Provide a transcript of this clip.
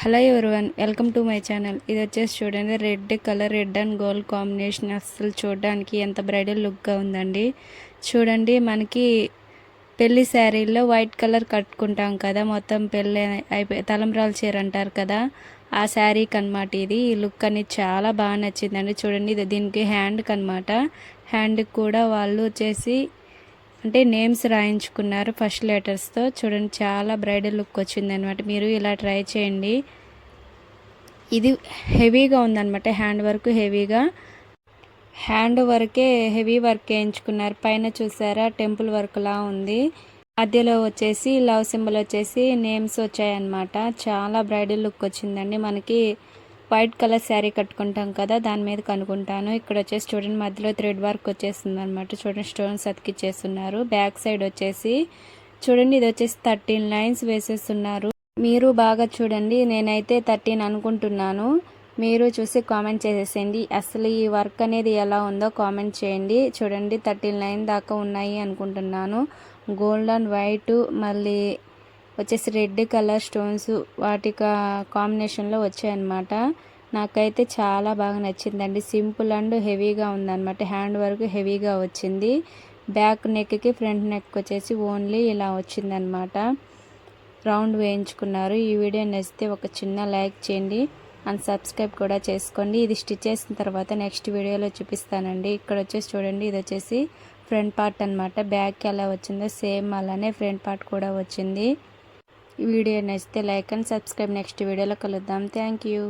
Hello everyone, welcome to my channel. ఇది వచ్చేసి చూడండి, రెడ్ అండ్ గోల్డ్ కాంబినేషన్. అస్సలు చూడడానికి ఎంత బ్రైడల్ లుక్గా ఉందండి. చూడండి, మనకి పెళ్లి శారీలో వైట్ కలర్ కట్టుకుంటాం కదా, మొత్తం పెళ్ళి అయిపోయి తలంబ్రాల చీర అంటారు కదా, ఆ శారీకి అనమాట ఇది. ఈ లుక్ అనేది చాలా బాగా నచ్చిందండి. చూడండి, ఇది దీనికి హ్యాండ్కి అనమాట. హ్యాండ్కి కూడా వాళ్ళు వచ్చేసి అంటే నేమ్స్ రాయించుకున్నారు ఫస్ట్ లెటర్స్తో. చూడండి, చాలా బ్రైడల్ లుక్ వచ్చింది అనమాట. మీరు ఇలా ట్రై చేయండి. ఇది హెవీగా ఉందన్నమాట, హ్యాండ్ వర్క్ హెవీగా. హ్యాండ్ వర్కే హెవీ వర్క్ వేయించుకున్నారు. పైన చూసారా, టెంపుల్ వర్క్లా ఉంది. మధ్యలో వచ్చేసి లవ్ సింబల్ వచ్చేసి నేమ్స్ వచ్చాయన్నమాట. చాలా బ్రైడల్ లుక్ వచ్చిందండి. మనకి వైట్ కలర్ శారీ కట్టుకుంటాం కదా, దాని మీద కనుక్కుంటాను. ఇక్కడ వచ్చేసి చూడండి, మధ్యలో థ్రెడ్ వర్క్ వచ్చేస్తుంది అనమాట. చూడండి, స్టోన్స్ అతికిచ్చేస్తున్నారు. బ్యాక్ సైడ్ వచ్చేసి చూడండి, ఇది వచ్చేసి 13 లైన్స్ వేసేస్తున్నారు. మీరు బాగా చూడండి, నేనైతే 13 అనుకుంటున్నాను. మీరు చూసి కామెంట్ చేసేసేయండి. అసలు ఈ వర్క్ అనేది ఎలా ఉందో కామెంట్ చేయండి. చూడండి, 13 లైన్ దాకా ఉన్నాయి అనుకుంటున్నాను. గోల్డ్ అండ్ వైట్, మళ్ళీ వచ్చేసి రెడ్ కలర్ స్టోన్స్ వాటి కాంబినేషన్లో వచ్చాయన్నమాట. నాకైతే చాలా బాగా నచ్చిందండి. సింపుల్ అండ్ హెవీగా ఉందన్నమాట. హ్యాండ్ వర్క్ హెవీగా వచ్చింది. బ్యాక్ నెక్కి ఫ్రంట్ నెక్ వచ్చేసి ఓన్లీ ఇలా వచ్చిందనమాట. రౌండ్ వేయించుకున్నారు. ఈ వీడియో నచ్చితే ఒక చిన్న లైక్ చేయండి అండ్ సబ్స్క్రైబ్ కూడా చేసుకోండి. ఇది స్టిచ్ చేసిన తర్వాత నెక్స్ట్ వీడియోలో చూపిస్తానండి. ఇక్కడ వచ్చేసి చూడండి, ఇది వచ్చేసి ఫ్రంట్ పార్ట్ అనమాట. బ్యాక్ ఎలా వచ్చిందో సేమ్ అలానే ఫ్రంట్ పార్ట్ కూడా వచ్చింది. ఈ వీడియో నచ్చితే లైక్ అండ్ సబ్స్క్రైబ్. నెక్స్ట్ వీడియోలో కలుద్దాం. Thank you.